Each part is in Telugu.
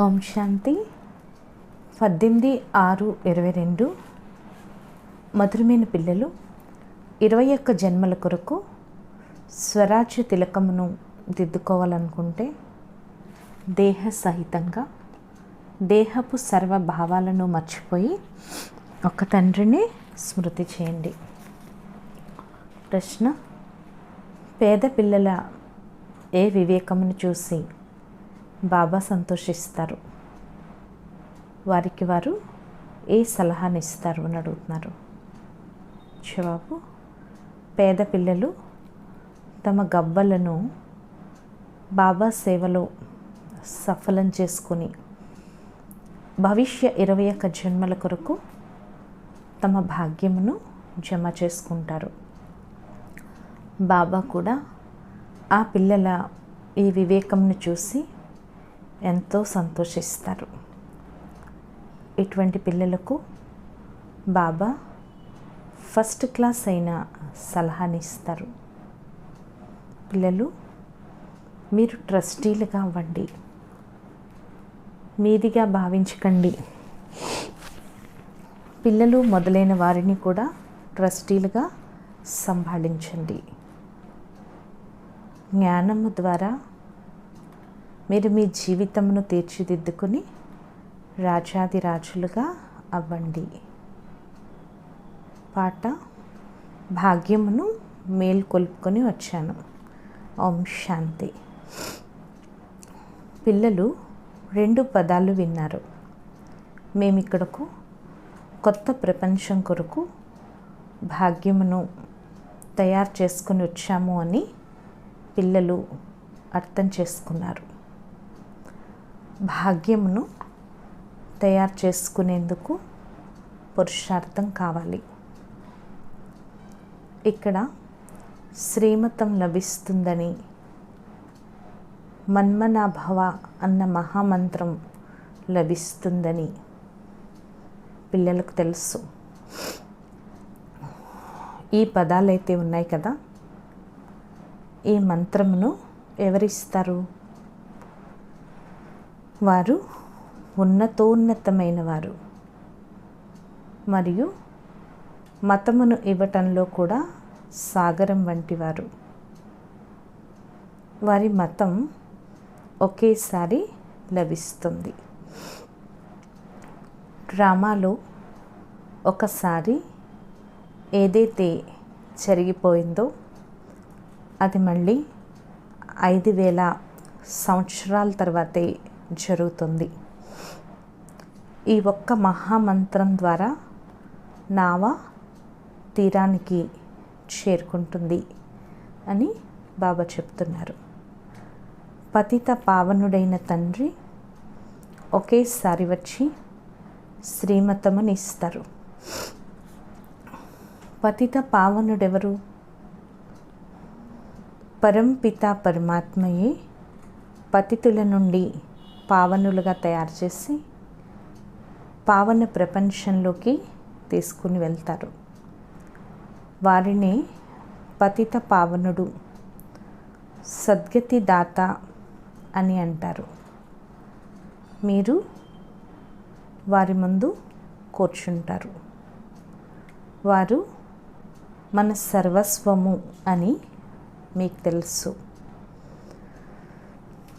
ఓం శాంతి 18/6/22 మధురమైన పిల్లలు 21 జన్మల కొరకు స్వరాజ్య తిలకమును దిద్దుకోవాలనుకుంటే దేహ సహితంగా దేహపు సర్వ భావాలను మర్చిపోయి ఒక తండ్రిని స్మృతి చేయండి. ప్రశ్న: పేద పిల్లల ఏ వివేకమును చూసి బాబా సంతోషిస్తారు? వారికి వారు ఏ సలహానిస్తారు అని అడుగుతున్నారు. జవాబు: పేద పిల్లలు తమ గవ్వలను బాబా సేవలో సఫలం చేసుకుని భవిష్య 21 జన్మల కొరకు తమ భాగ్యమును జమ చేసుకుంటారు. బాబా కూడా ఆ పిల్లల ఈ వివేకంను చూసి ఎంతో సంతోషిస్తారు. ఇటువంటి పిల్లలకు బాబా ఫస్ట్ క్లాస్ అయిన సలహానిస్తారు. పిల్లలు, మీరు ట్రస్టీలుగా అవ్వండి, మీదిగా భావించకండి. పిల్లలు మొదలైన వారిని కూడా ట్రస్టీలుగా సంభాళించండి. జ్ఞానము ద్వారా మీరు మీ జీవితమును తీర్చిదిద్దుకుని రాజాదిరాజులుగా అవ్వండి. పాట: భాగ్యమును మేల్కొల్పుకొని వచ్చాను. ఓం శాంతి. పిల్లలు 2 పదాలు విన్నారు. మేమిక్కడకు కొత్త ప్రపంచం కొరకు భాగ్యమును తయారు చేసుకుని వచ్చాము అని పిల్లలు అర్థం చేసుకున్నారు. భాగ్యమును తయారు చేసుకునేందుకు పురుషార్థం కావాలి. ఇక్కడ శ్రీమతం లభిస్తుందని, మన్మనాభవ అన్న మహామంత్రం లభిస్తుందని పిల్లలకు తెలుసు. ఈ పదాలైతే ఉన్నాయి కదా, ఈ మంత్రమును ఎవరిస్తారు? వారు ఉన్నతోన్నతమైన వారు మరియు మతమును ఇవ్వటంలో కూడా సాగరం వంటి వారు. వారి మతం ఒకేసారి లభిస్తుంది. డ్రామాలో ఒకసారి ఏదైతే జరిగిపోయిందో అది మళ్ళీ 5000 సంవత్సరాల తర్వాతే జరుగుతుంది. ఈ ఒక్క మహామంత్రం ద్వారా నావ తీరానికి చేరుకుంటుంది అని బాబా చెప్తున్నారు. పతిత పావనుడైన తండ్రి ఒకేసారి వచ్చి శ్రీమతముని ఇస్తారు. పతిత పావనుడెవరు? పరంపిత పరమాత్మయే పతితుల నుండి పావనులుగా తయారు చేసి పావన ప్రపంచంలోకి తీసుకుని వెళ్తారు. వారిని పతిత పావనుడు, సద్గతి దాత అని అంటారు. మీరు వారి ముందు కూర్చుంటారు. వారు మన సర్వస్వము అని మీకు తెలుసు.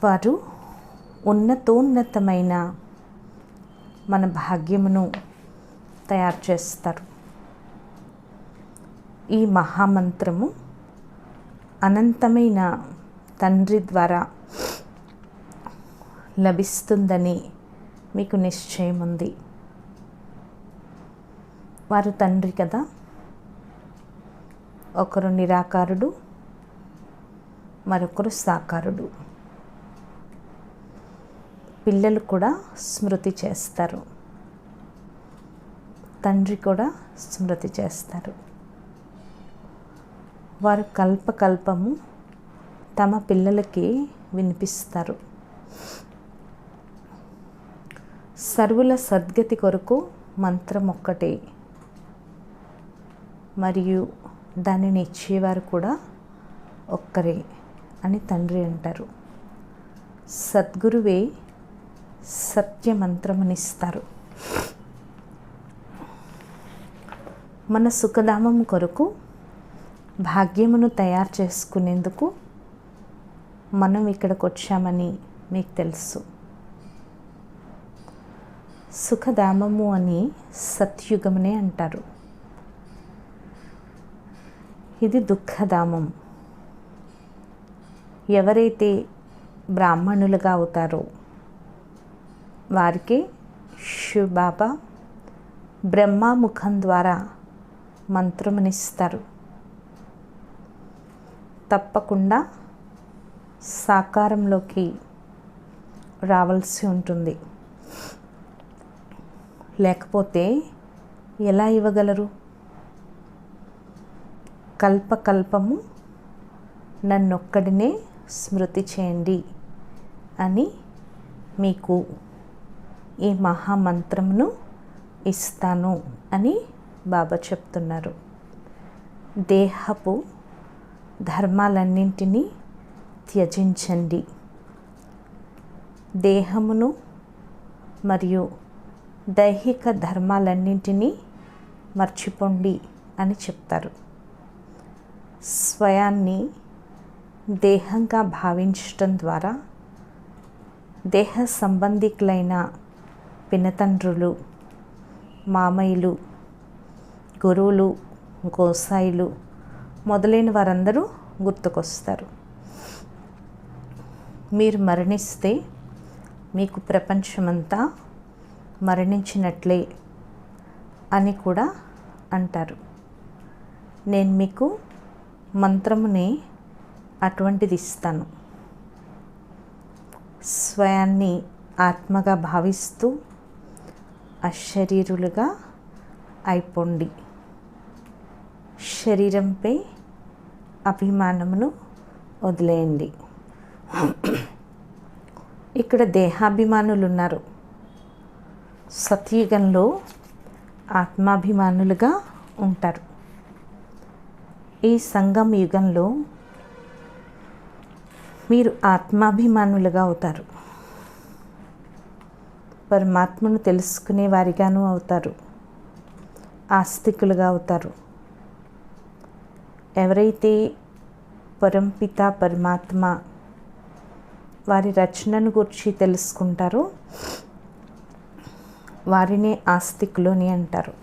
వారు ఉన్నతోన్నతమైన మన భాగ్యమును తయారు చేస్తారు. ఈ మహామంత్రము అనంతమైన తండ్రి ద్వారా లభిస్తుందని మీకు నిశ్చయం ఉంది. వారు తండ్రి కదా. ఒకరు నిరాకారుడు, మరొకరు సాకారుడు. పిల్లలు కూడా స్మృతి చేస్తారు, తండ్రి కూడా స్మృతి చేస్తారు. వారు కల్పకల్పము తమ పిల్లలకి వినిపిస్తారు. సర్వుల సద్గతి కొరకు మంత్రం ఒక్కటే మరియు దానిని ఇచ్చేవారు కూడా ఒక్కరే అని తండ్రి అంటారు. సద్గురువే సత్యమంత్రమునిస్తారు. మన సుఖధామం కొరకు భాగ్యమును తయారు చేసుకునేందుకు మనం ఇక్కడికి వచ్చామని మీకు తెలుసు. సుఖధామము అని సత్యుగమునే అంటారు. ఇది దుఃఖధామం. ఎవరైతే బ్రాహ్మణులుగా అవుతారో వారికి శివబాబా బ్రహ్మాముఖం ద్వారా మంత్రమునిస్తారు. తప్పకుండా సాకారంలోకి రావాల్సి ఉంటుంది. లేకపోతే ఎలా ఇవ్వగలరు? కల్పకల్పము నన్నొక్కడినే స్మృతి చేయండి అని మీకు ఈ మహామంత్రమును ఇస్తాను అని బాబా చెప్తున్నారు. దేహపు ధర్మాలన్నింటినీ త్యజించండి. దేహమును మరియు దైహిక ధర్మాలన్నింటినీ మర్చిపోండి అని చెప్తారు. స్వయాన్ని దేహంగా భావించటం ద్వారా దేహ సంబంధికులైన పినతండ్రులు, మామయ్యలు, గురువులు, గోసాయిలు మొదలైన వారందరూ గుర్తుకొస్తారు. మీరు మరణిస్తే మీకు ప్రపంచమంతా మరణించినట్లే అని కూడా అంటారు. నేను మీకు మంత్రముని అటువంటిది ఇస్తాను. స్వయాన్ని ఆత్మగా భావిస్తూ అశరీరులుగా అయిపోండి. శరీరంపై అభిమానమును వదిలేయండి. ఇక్కడ దేహాభిమానులు ఉన్నారు. సత్యుగంలో ఆత్మాభిమానులుగా ఉంటారు. ఈ సంగమ యుగంలో మీరు ఆత్మాభిమానులుగా అవుతారు. పరమాత్మను తెలుసుకునే వారిగాను అవుతారు. ఆస్తికులుగా అవుతారు. ఎవరైతే పరంపిత పరమాత్మ వారి రచనను గురించి తెలుసుకుంటారో వారినే ఆస్తికులు అని అంటారు.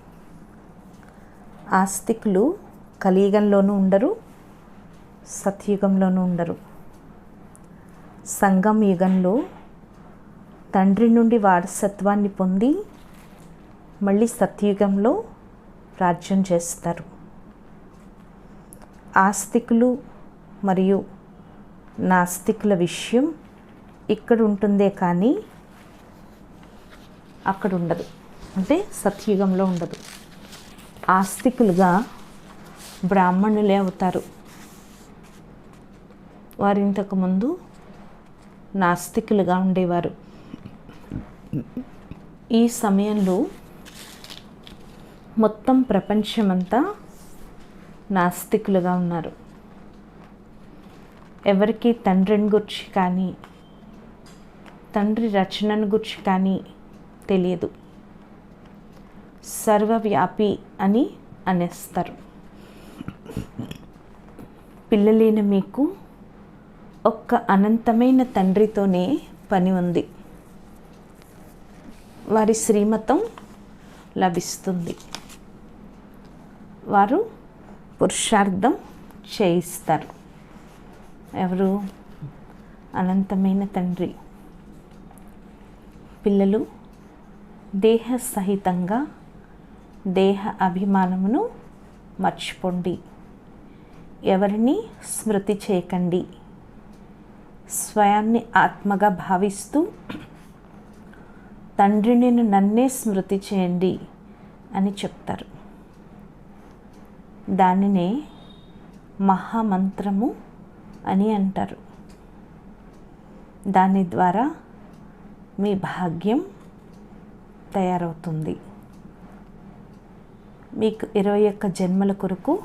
ఆస్తికులు కలియుగంలోనూ ఉండరు, సత్యుగంలోనూ ఉండరు. సంగమ యుగంలో తండ్రి నుండి వారసత్వాన్ని పొంది మళ్ళీ సత్యుగంలో రాజ్యం చేస్తారు. ఆస్తికులు మరియు నాస్తికుల విషయం ఇక్కడ ఉంటుందే కానీ అక్కడ ఉండదు. అంటే సత్యుగంలో ఉండదు. ఆస్తికులుగా బ్రాహ్మణులే అవుతారు. వారు ఇంతకుముందు నాస్తికులుగా ఉండేవారు. ఈ సమయంలో మొత్తం ప్రపంచమంతా నాస్తికులుగా ఉన్నారు. ఎవరికి తండ్రిని గురించి కానీ తండ్రి రచనను గురించి కానీ తెలియదు. సర్వవ్యాపి అని అనేస్తారు. పిల్లలైన మీకు ఒక్క అనంతమైన తండ్రితోనే పని ఉంది. వారి శ్రీమతం లభిస్తుంది. వారు పురుషార్థం చేయిస్తారు. ఎవరు? అనంతమైన తండ్రి. పిల్లలు దేహ సహితంగా దేహ అభిమానమును మర్చిపోండి. ఎవరిని స్మృతి చేయకండి. స్వయాన్ని ఆత్మగా భావిస్తూ తండ్రిని నన్నే స్మృతి చేయండి అని చెప్తారు. దానినే మహామంత్రము అని అంటారు. దాని ద్వారా మీ భాగ్యం తయారవుతుంది. మీకు 21 జన్మల కొరకు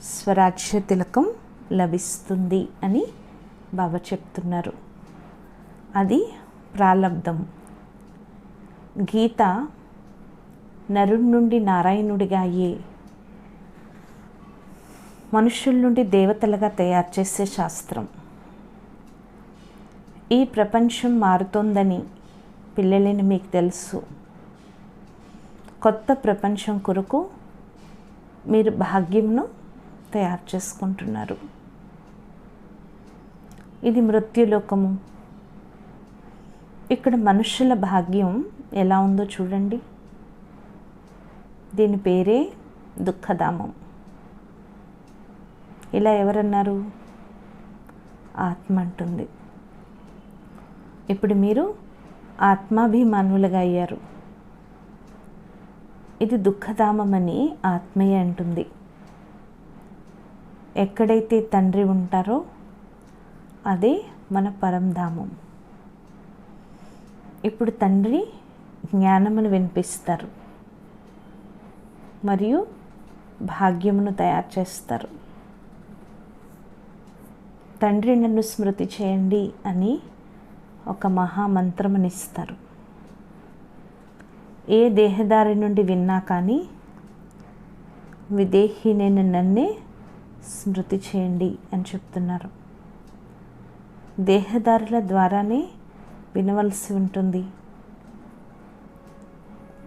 స్వరాజ్య తిలకం లభిస్తుంది అని బాబా చెప్తున్నారు. అది ప్రాలబ్ధం. గీత నరుడి నుండి నారాయణుడిగా అయ్యే, మనుషుల నుండి దేవతలుగా తయారు చేసే శాస్త్రం. ఈ ప్రపంచం మారుతోందని పిల్లలని మీకు తెలుసు. కొత్త ప్రపంచం కొరకు మీరు భాగ్యంను తయారు చేసుకుంటున్నారు. ఇది మృత్యులోకము. ఇక్కడ మనుషుల భాగ్యం ఎలా ఉందో చూడండి. దీని పేరే దుఃఖధామం. ఇలా ఎవరన్నారు? ఆత్మ అంటుంది. ఇప్పుడు మీరు ఆత్మాభిమానులుగా అయ్యారు. ఇది దుఃఖధామం అని ఆత్మయే అంటుంది. ఎక్కడైతే తండ్రి ఉంటారో అదే మన పరంధామం. ఇప్పుడు తండ్రి జ్ఞానమును వినిపిస్తారు మరియు భాగ్యమును తయారు చేస్తారు. తండ్రి నన్ను స్మృతి చేయండి అని ఒక మహామంత్రముని ఇస్తారు. ఏ దేహదారి నుండి విన్నా కానీ విదేహీనైన నన్నే స్మృతి చేయండి అని చెప్తున్నారు. దేహదారుల ద్వారానే వినవలసి ఉంటుంది.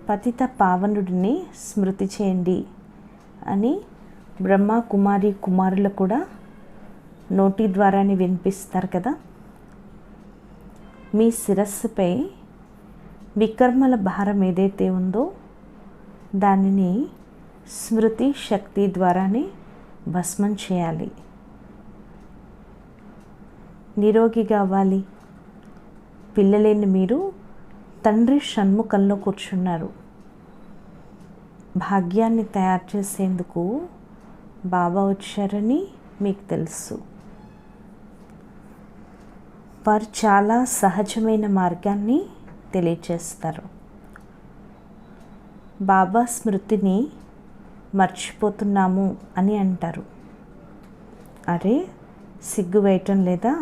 పతిత పావనుడిని స్మృతి చేయండి అని బ్రహ్మ కుమారి కుమారులు కూడా నోటి ద్వారానే వినిపిస్తారు కదా. మీ శిరస్సుపై వికర్మల భారం ఏదైతే ఉందో దానిని స్మృతి శక్తి ద్వారానే భస్మం చేయాలి. నిరోగిగా అవ్వాలి. పిల్లలేని మీరు తండ్రి షణ్ముఖంలో కూర్చున్నారు. భాగ్యాన్ని తయారు చేసేందుకు బాబా వచ్చారని మీకు తెలుసు. వారు చాలా సహజమైన మార్గాన్ని తెలియచేస్తారు. బాబా స్మృతిని మర్చిపోతున్నాము అని అంటారు. అరే సిగ్గు వేయటం లేదా?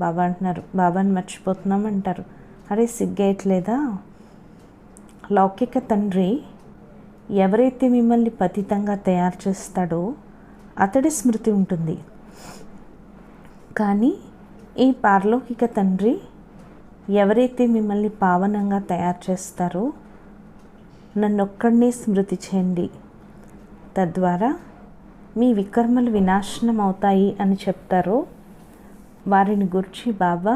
బాబా అంటున్నారు బాబాని మర్చిపోతున్నాం అంటారు. అరే సిగ్గేయట్లేదా? లౌకిక తండ్రి ఎవరైతే మిమ్మల్ని పతితంగా తయారు చేస్తాడో అతడి స్మృతి ఉంటుంది. కానీ ఈ పారలౌకిక తండ్రి ఎవరైతే మిమ్మల్ని పావనంగా తయారు చేస్తారో నన్నొక్కడినే స్మృతి చేయండి, తద్వారా మీ వికర్మలు వినాశనం అవుతాయి అని చెప్తారో వారిని గురించి బాబా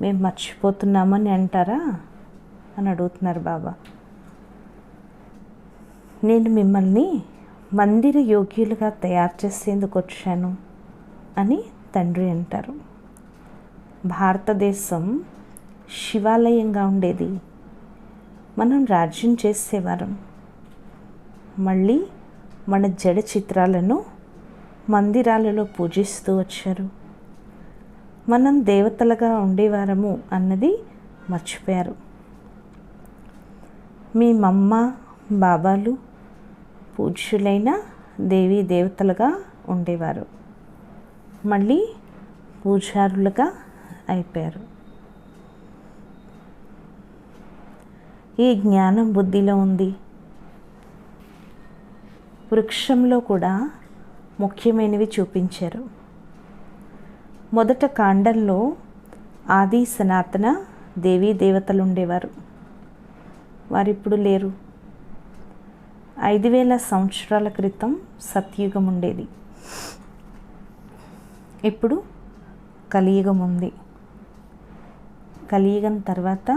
మేము మర్చిపోతున్నామని అంటారా అని అడుగుతున్నారు బాబా. నేను మిమ్మల్ని మందిర యోగ్యులుగా తయారు చేసేందుకు వచ్చాను అని తండ్రి అంటారు. భారతదేశం శివాలయంగా ఉండేది. మనం రాజ్యం చేసేవారం. మళ్ళీ మన జడ చిత్రాలను మందిరాలలో పూజిస్తూ వచ్చారు. మనం దేవతలుగా ఉండేవారము అన్నది మర్చిపోయారు. మీ మమ్మ బాబాలు పూజ్యులైన దేవీ దేవతలుగా ఉండేవారు. మళ్ళీ పూజారులుగా అయిపోయారు. ఈ జ్ఞానం బుద్ధిలో ఉంది. వృక్షంలో కూడా ముఖ్యమైనవి చూపించారు. మొదట కాండంలో ఆది సనాతన దేవీ దేవతలు ఉండేవారు. వారిప్పుడు లేరు. 5000 సంవత్సరాల క్రితం సత్యుగం ఉండేది. ఇప్పుడు కలియుగం ఉంది. కలియుగం తర్వాత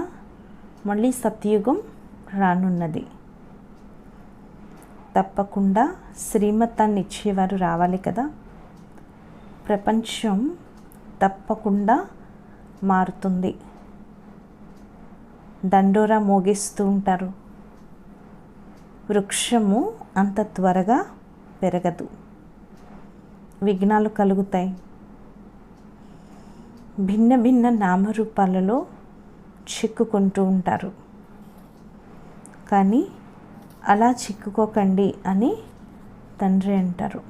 మళ్ళీ సత్యుగం రానున్నది. తప్పకుండా శ్రీమతాన్ని ఇచ్చేవారు రావాలి కదా. ప్రపంచం తప్పకుండా మారుతుంది. దండోరా మోగిస్తూ ఉంటారు. వృక్షము అంత త్వరగా పెరగదు. విఘ్నాలు కలుగుతాయి. భిన్న భిన్న నామరూపాలలో చిక్కుకుంటూ ఉంటారు. కానీ అలా చిక్కుకోకండి అని తండ్రి అంటారు.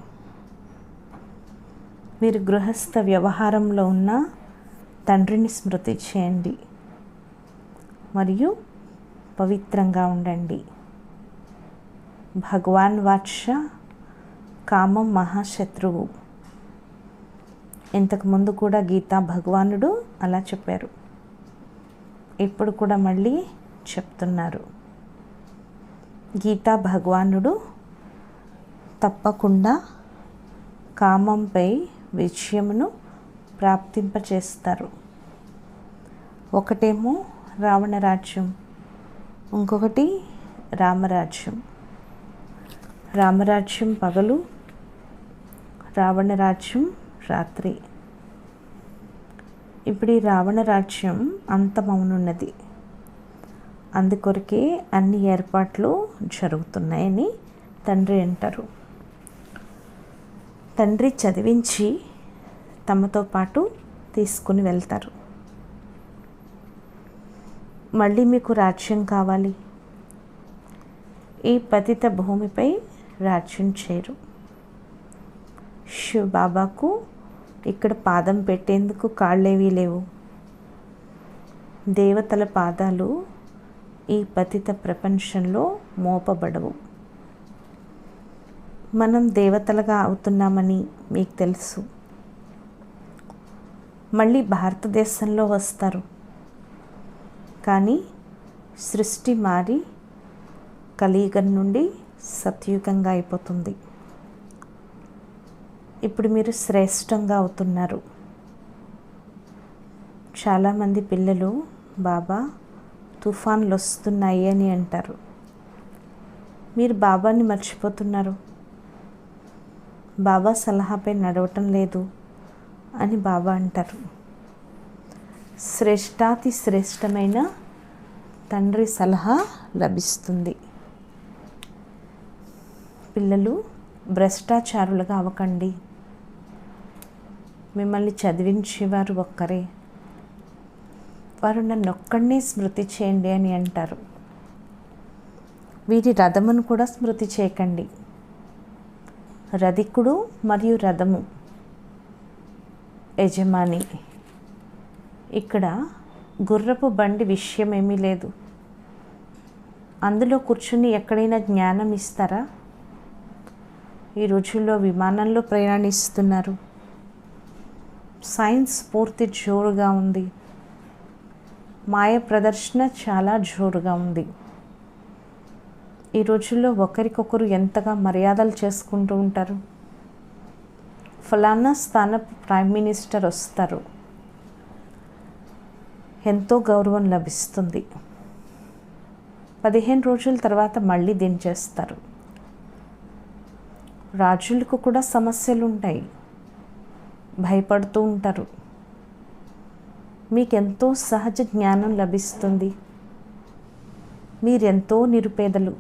మీరు గృహస్థ వ్యవహారంలో ఉన్న తండ్రిని స్మృతి చేయండి. మరియు పవిత్రంగా ఉండండి. భగవాన్ వాచ కామం మహాశత్రువు. ఇంతకుముందు కూడా గీతా భగవానుడు అలా చెప్పారు. ఇప్పుడు కూడా మళ్ళీ చెప్తున్నారు. గీతా భగవానుడు తప్పకుండా కామంపై విజయమును ప్రాప్తింపచేస్తారు. ఒకటేమో రావణ రాజ్యం, ఇంకొకటి రామరాజ్యం. రామరాజ్యం పగలు, రావణ రాజ్యం రాత్రి. ఇప్పుడు ఈ రావణ రాజ్యం అంతమవునున్నది. అందుకొరకే అన్ని ఏర్పాట్లు జరుగుతున్నాయని తండ్రి అంటారు. తండ్రి చదివించి తమతో పాటు తీసుకుని వెళ్తారు. మళ్ళీ మీకు రాజ్యం కావాలి, ఈ పతిత భూమిపై రాజ్యం చేయరు. శివ బాబాకు ఇక్కడ పాదం పెట్టేందుకు కాళ్ళేవీ లేవు. దేవతల పాదాలు ఈ పతిత ప్రపంచంలో మోపబడవు. మనం దేవతలుగా అవుతున్నామని మీకు తెలుసు. మళ్ళీ భారతదేశంలో వస్తారు, కానీ సృష్టి మారి కలియుగం నుండి సత్యుగంగా అయిపోతుంది. ఇప్పుడు మీరు శ్రేష్టంగా అవుతున్నారు. చాలామంది పిల్లలు బాబా తుఫాన్లు వస్తున్నాయి అని అంటారు. మీరు బాబాని మర్చిపోతున్నారు. బాబా సలహాపై నడవటం లేదు అని బాబా అంటారు. శ్రేష్టాతి శ్రేష్టమైన తండ్రి సలహా లభిస్తుంది. పిల్లలు భ్రష్టాచారులుగా అవ్వకండి. మిమ్మల్ని చదివించేవారు ఒక్కరే. వారు నన్ను ఒక్కడినే స్మృతి చేయండి అని అంటారు. వీరి రథమును కూడా స్మృతి చేయకండి. రధికుడు మరియు రథము యజమాని. ఇక్కడ గుర్రపు బండి విషయం ఏమీ లేదు. అందులో కూర్చుని ఎక్కడైనా జ్ఞానం ఇస్తారా? ఈ రోజుల్లో విమానంలో ప్రయాణిస్తున్నారు. సైన్స్ పూర్తి జోరుగా ఉంది. మాయ ప్రదర్శన చాలా జోరుగా ఉంది. ఈ రోజుల్లో ఒకరికొకరు ఎంతగా మర్యాదలు చేసుకుంటూ ఉంటారు. ఫలానా స్థాన ప్రైమ్ మినిస్టర్ వస్తారు, ఎంతో గౌరవం లభిస్తుంది. 15 రోజుల తర్వాత మళ్ళీ దించేస్తారు. రాజులకు కూడా సమస్యలు ఉంటాయి, భయపడుతూ ఉంటారు. మీకెంతో సహజ జ్ఞానం లభిస్తుంది. మీరెంతో నిరుపేదలు.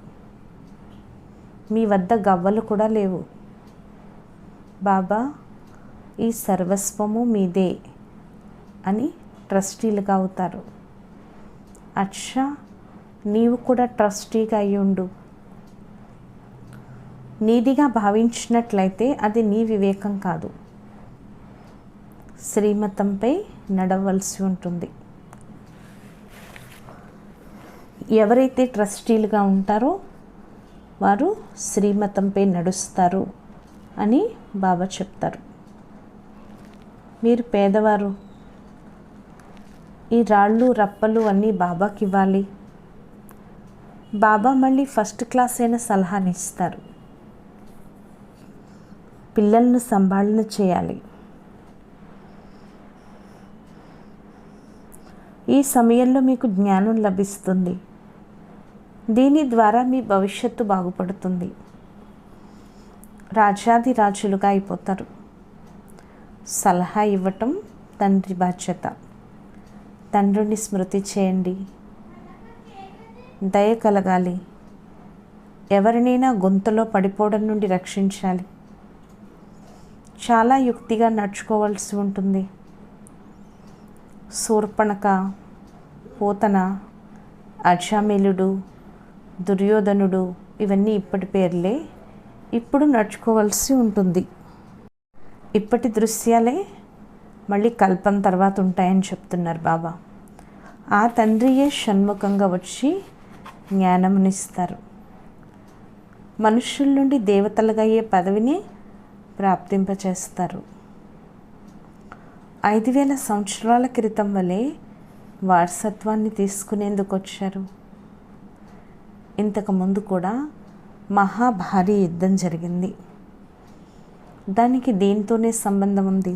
మీ వద్ద గవ్వలు కూడా లేవు. బాబా ఈ సర్వస్వము మీదే అని ట్రస్టీలుగా అవుతారు. అచ్చా, నీవు కూడా ట్రస్టీగా అయ్యుండు. నీదిగా భావించినట్లయితే అది నీ వివేకం కాదు. శ్రీమతంపై నడవలసి ఉంటుంది. ఎవరైతే ట్రస్టీలుగా ఉంటారో వారు శ్రీమతంపై నడుస్తారు అని బాబా చెప్తారు. మీరు పేదవారు. ఈ రాళ్ళు రప్పలు అన్నీ బాబాకి ఇవ్వాలి. బాబా మళ్ళీ ఫస్ట్ క్లాస్ అయిన సలహాని ఇస్తారు. పిల్లలను సంభాళన చేయాలి. ఈ సమయంలో మీకు జ్ఞానం లభిస్తుంది. దీని ద్వారా మీ భవిష్యత్తు బాగుపడుతుంది. రాజాది రాజులుగా అయిపోతారు. సలహా ఇవ్వటం తండ్రి బాధ్యత. తండ్రిని స్మృతి చేయండి. దయ కలగాలి. ఎవరినైనా గొంతులో పడిపోవడం నుండి రక్షించాలి. చాలా యుక్తిగా నడుచుకోవాల్సి ఉంటుంది. శూర్పణఖ, పోతన, అజామిలుడు, దుర్యోధనుడు ఇవన్నీ ఇప్పటి పేర్లే. ఇప్పుడు నడుచుకోవాల్సి ఉంటుంది. ఇప్పటి దృశ్యాలే మళ్ళీ కల్పం తర్వాత ఉంటాయని చెప్తున్నారు బాబా. ఆ తండ్రియే షణ్ముఖంగా వచ్చి జ్ఞానమునిస్తారు. మనుష్యుల నుండి దేవతలుగా అయ్యే పదవిని ప్రాప్తింపచేస్తారు. 5000 సంవత్సరాల క్రితం వలె వారసత్వాన్ని తీసుకునేందుకు వచ్చారు. ఇంతకుముందు కూడా మహాభారీ యుద్ధం జరిగింది. దానికి దీంతోనే సంబంధం ఉంది.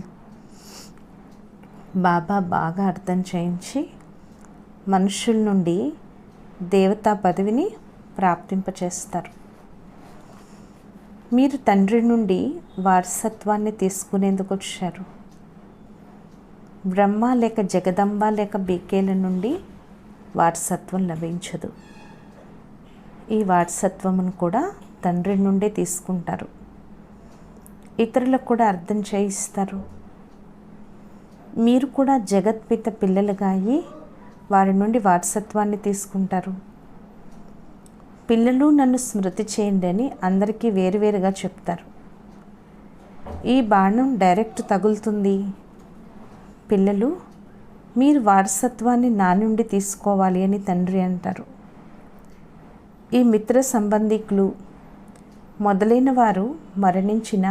బాబా బాగా అర్థం చేయించి మనుషుల నుండి దేవతా పదవిని ప్రాప్తింపచేస్తారు. మీరు తండ్రి నుండి వారసత్వాన్ని తీసుకునేందుకు వచ్చారు. బ్రహ్మ లేక జగదంబ లేక బీకేల నుండి వారసత్వం లభించదు. ఈ వారసత్వమును కూడా తండ్రి నుండే తీసుకుంటారు. ఇతరులకు కూడా అర్థం చేయిస్తారు. మీరు కూడా జగత్పిత పిల్లలుగా అయ్యి వారి నుండి వారసత్వాన్ని తీసుకుంటారు. పిల్లలు నన్ను స్మృతి చేయండి అని అందరికీ వేరువేరుగా చెప్తారు. ఈ బాణం డైరెక్ట్ తగులుతుంది. పిల్లలు మీరు వారసత్వాన్ని నా నుండి తీసుకోవాలి అని తండ్రి అంటారు. ఈ మిత్ర సంబంధికులు మొదలైన వారు మరణించిన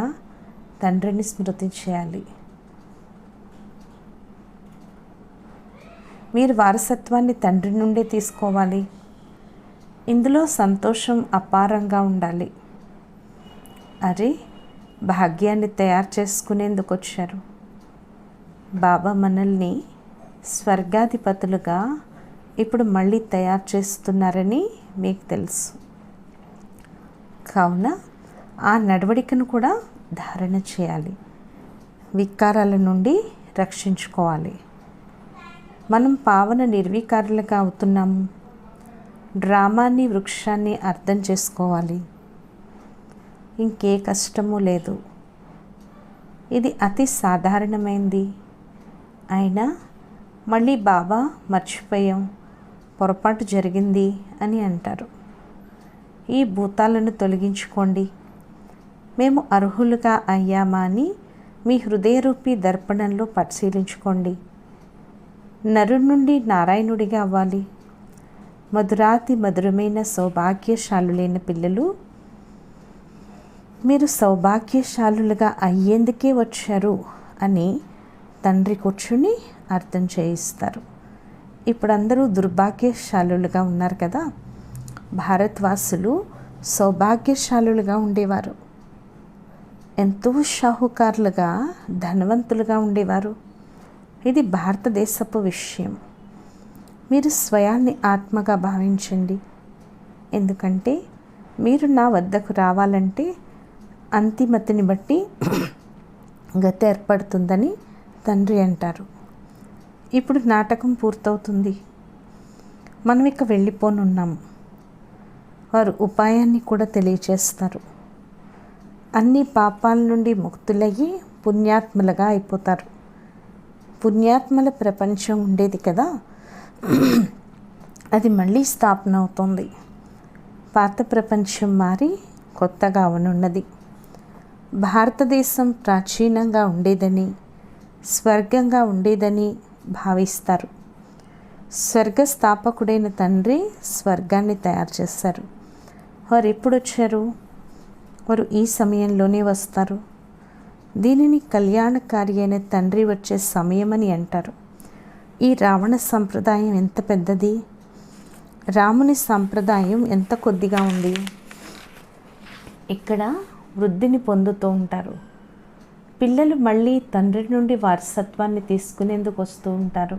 తండ్రిని స్మృతి చేయాలి. మీరు వారసత్వాన్ని తండ్రి నుండే తీసుకోవాలి. ఇందులో సంతోషం అపారంగా ఉండాలి. అరే, భాగ్యాన్ని తయారు చేసుకునేందుకు వచ్చారు. బాబా మనల్ని స్వర్గాధిపతులుగా ఇప్పుడు మళ్ళీ తయారు చేస్తున్నారని మీకు తెలుసు. కావున ఆ నడవడికను కూడా ధారణ చేయాలి. వికారాల నుండి రక్షించుకోవాలి. మనం పావన నిర్వికారులుగా అవుతున్నాము. డ్రామాని వృక్షాన్ని అర్థం చేసుకోవాలి. ఇంకే కష్టము లేదు. ఇది అతి సాధారణమైంది. అయినా మళ్ళీ బాబా మర్చిపోయాం, పొరపాటు జరిగింది అని అంటారు. ఈ భూతాలను తొలగించుకోండి. మేము అర్హులుగా అయ్యామా అని మీ హృదయరూపీ దర్పణంలో పరిశీలించుకోండి. నరుడి నుండి నారాయణుడిగా అవ్వాలి. మధురాతి మధురమైన సౌభాగ్యశాలులైన పిల్లలు, మీరు సౌభాగ్యశాలులుగా అయ్యేందుకే వచ్చారు అని తండ్రి కూర్చుని అర్థం చేయిస్తారు. ఇప్పుడు అందరూ దుర్భాగ్యశాలులుగా ఉన్నారు కదా. భారతవాసులు సౌభాగ్యశాలులుగా ఉండేవారు. ఎంతో షాహుకారులుగా ధనవంతులుగా ఉండేవారు. ఇది భారతదేశపు విషయం. మీరు స్వయాన్ని ఆత్మగా భావించండి. ఎందుకంటే మీరు నా వద్దకు రావాలంటే అంతిమతిని బట్టి గతి ఏర్పడుతుందని తండ్రి అంటారు. ఇప్పుడు నాటకం పూర్తవుతుంది. మనం ఇక వెళ్ళిపోనున్నాము. వారు ఉపాయాన్ని కూడా తెలియచేస్తారు. అన్ని పాపాల నుండి ముక్తులయ్యి పుణ్యాత్మలుగా అయిపోతారు. పుణ్యాత్మల ప్రపంచం ఉండేది కదా, అది మళ్ళీ స్థాపన అవుతుంది. పాత ప్రపంచం మారి కొత్తగా అవనున్నది. భారతదేశం ప్రాచీనంగా ఉండేదని, స్వర్గంగా ఉండేదని భావిస్తారు. స్వర్గస్థాపకుడైన తండ్రి స్వర్గాన్ని తయారు చేశారు. వారు ఎప్పుడు వచ్చారు? వారు ఈ సమయంలోనే వస్తారు. దీనిని కళ్యాణకారి అయిన తండ్రి వచ్చే సమయమని అంటారు. ఈ రావణ సంప్రదాయం ఎంత పెద్దది, రాముని సంప్రదాయం ఎంత కొద్దిగా ఉంది. ఇక్కడ వృద్ధిని పొందుతూ ఉంటారు. పిల్లలు మళ్ళీ తండ్రి నుండి వారసత్వాన్ని తీసుకునేందుకు వస్తూ ఉంటారు.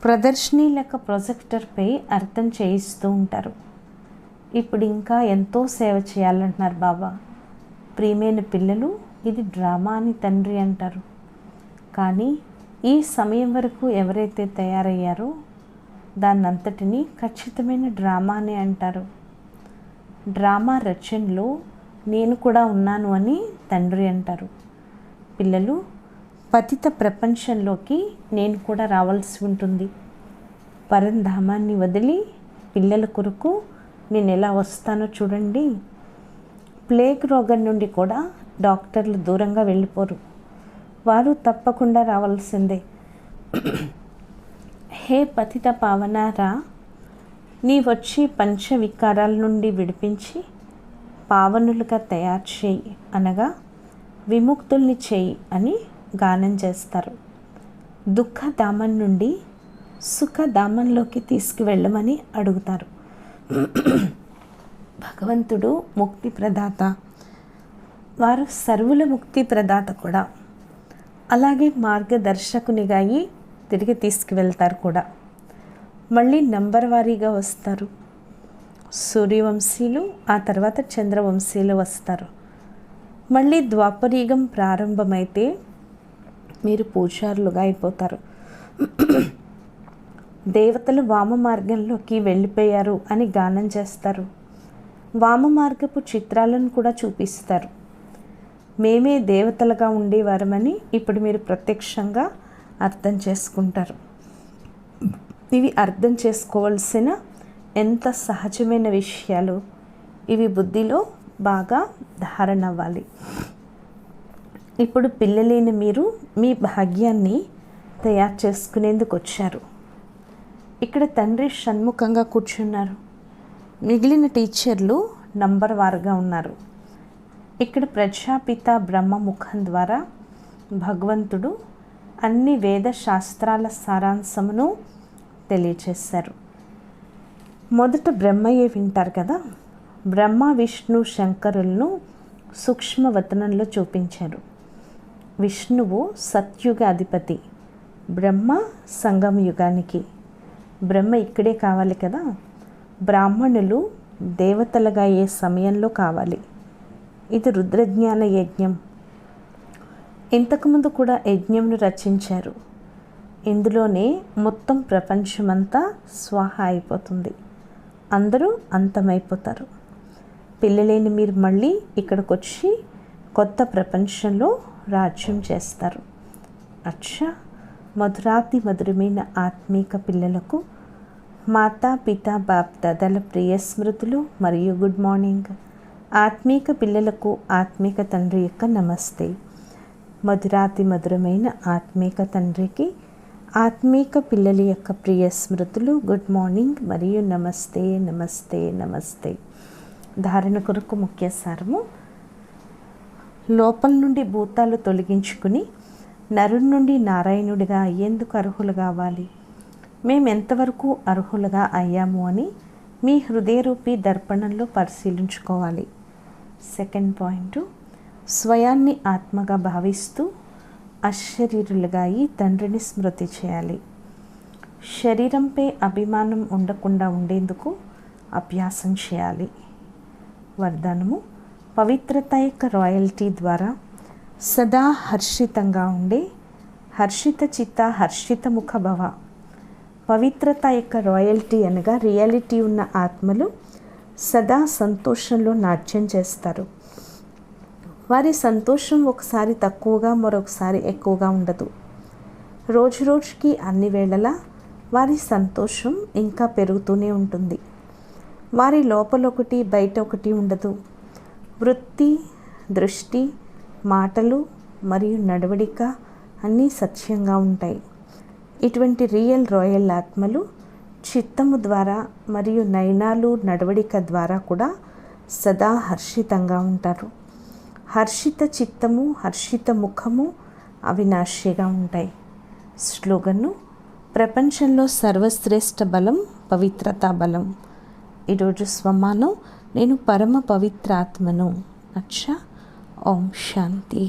ప్రదర్శిని లేక ప్రొజెక్టర్పై అర్థం చేయిస్తూ ఉంటారు. ఇప్పుడు ఇంకా ఎంతో సేవ చేయాలంటున్నారు బాబా. ప్రియమైన పిల్లలు, ఇది డ్రామా అని తండ్రి అంటారు. కానీ ఈ సమయం వరకు ఎవరైతే తయారయ్యారో దాన్నంతటినీ ఖచ్చితమైన డ్రామా అని అంటారు. డ్రామా రచనలో నేను కూడా ఉన్నాను అని తండ్రి అంటారు. పిల్లలు, పతిత ప్రపంచంలోకి నేను కూడా రావాల్సి ఉంటుంది. పరంధామాన్ని వదిలి పిల్లల కొరకు నేను ఎలా వస్తానో చూడండి. ప్లేగ్ రోగం నుండి కూడా డాక్టర్లు దూరంగా వెళ్ళిపోరు. వారు తప్పకుండా రావాల్సిందే. హే పతిత పావనారా, నీవొచ్చి పంచవికారాల నుండి విడిపించి పావనులుగా తయారు చేయి, అనగా విముక్తుల్ని చేయి అని గానం చేస్తారు. దుఃఖధామం నుండి సుఖధామంలోకి తీసుకువెళ్ళమని అడుగుతారు. భగవంతుడు ముక్తి ప్రదాత, వారు సర్వుల ముక్తి ప్రదాత కూడా. అలాగే మార్గదర్శకునిగా అయి తిరిగి తీసుకువెళ్తారు కూడా. మళ్ళీ నంబర్ వారీగా వస్తారు. సూర్యవంశీయులు, ఆ తర్వాత చంద్రవంశీయులు వస్తారు. మళ్ళీ ద్వాపరయుగం ప్రారంభమైతే మీరు పూజారులుగా అయిపోతారు. దేవతలు వామ మార్గంలోకి వెళ్ళిపోయారు అని గానం చేస్తారు. వామ మార్గపు చిత్రాలను కూడా చూపిస్తారు. మేమే దేవతలుగా ఉండేవారమని ఇప్పుడు మీరు ప్రత్యక్షంగా అర్థం చేసుకుంటారు. ఇవి అర్థం చేసుకోవాల్సిన ఎంత సహజమైన విషయాలు. ఇవి బుద్ధిలో బాగా ధారణ అవ్వాలి. ఇప్పుడు పిల్లలైన మీరు మీ భాగ్యాన్ని తయారు చేసుకునేందుకు వచ్చారు. ఇక్కడ తండ్రి షణ్ముఖంగా కూర్చున్నారు. మిగిలిన టీచర్లు నంబర్ వారుగా ఉన్నారు. ఇక్కడ ప్రజాపిత బ్రహ్మ ముఖం ద్వారా భగవంతుడు అన్ని వేద శాస్త్రాల సారాంశమును తెలియచేశారు. మొదట బ్రహ్మయే వింటారు కదా. బ్రహ్మ విష్ణు శంకరులను సూక్ష్మవతనంలో చూపించారు. విష్ణువు సత్యుగ అధిపతి, బ్రహ్మ సంగమ యుగానికి. బ్రహ్మ ఇక్కడే కావాలి కదా. బ్రాహ్మణులు దేవతలుగా అయ్యే సమయంలో కావాలి. ఇది రుద్రజ్ఞాన యజ్ఞం. ఇంతకుముందు కూడా యజ్ఞంను రచించారు. ఇందులోనే మొత్తం ప్రపంచమంతా స్వాహ అయిపోతుంది. అందరూ అంతమైపోతారు. పిల్లలేని మీరు మళ్ళీ ఇక్కడికి వచ్చి కొత్త ప్రపంచంలో రాజ్యం చేస్తారు. అచ్చా, మధురాతి మధురమైన ఆత్మీక పిల్లలకు మాతా పిత బాప్ దాదాల ప్రియ స్మృతులు మరియు గుడ్ మార్నింగ్. ఆత్మీక పిల్లలకు ఆత్మీక తండ్రి యొక్క నమస్తే. మధురాతి మధురమైన ఆత్మీక తండ్రికి ఆత్మీక పిల్లల యొక్క ప్రియ స్మృతులు, గుడ్ మార్నింగ్ మరియు నమస్తే నమస్తే నమస్తే. ధారణ కొరకు ముఖ్య సారము: లోపల నుండి భూతాలు తొలగించుకుని నరుడి నుండి నారాయణుడిగా అయ్యేందుకు అర్హులు కావాలి. మేము ఎంతవరకు అర్హులుగా అయ్యాము అని మీ హృదయరూపీ దర్పణంలో పరిశీలించుకోవాలి. సెకండ్ పాయింట్: స్వయాన్ని ఆత్మగా భావిస్తూ అశరీరులుగా అయి తండ్రిని స్మృతి చేయాలి. శరీరంపై అభిమానం ఉండకుండా ఉండేందుకు అభ్యాసం చేయాలి. వరదానము: పవిత్రత యొక్క రాయల్టీ ద్వారా సదా హర్షితంగా ఉండే హర్షిత చిత్త హర్షిత ముఖ భవ. పవిత్రత యొక్క రాయల్టీ అనగా రియాలిటీ ఉన్న ఆత్మలు సదా సంతోషంలో నాట్యం చేస్తారు. వారి సంతోషం ఒకసారి తక్కువగా మరొకసారి ఎక్కువగా ఉండదు. రోజు రోజుకి అన్ని వేళలా వారి సంతోషం ఇంకా పెరుగుతూనే ఉంటుంది. వారి లోపల ఒకటి బయట ఒకటి ఉండదు. వృత్తి, దృష్టి, మాటలు మరియు నడవడిక అన్నీ సత్యంగా ఉంటాయి. ఇటువంటి రియల్ రాయల్ ఆత్మలు చిత్తము ద్వారా మరియు నయనాలు నడవడిక ద్వారా కూడా సదా హర్షితంగా ఉంటారు. హర్షిత చిత్తము హర్షిత ముఖము అవినాశిగా ఉంటాయి. స్లోగన్ను: ప్రపంచంలో సర్వశ్రేష్ఠ బలం పవిత్రతా బలం. ఈరోజు స్వమానం: నేను పరమ పవిత్రాత్మను. అచ్చా, ఓం శాంతి.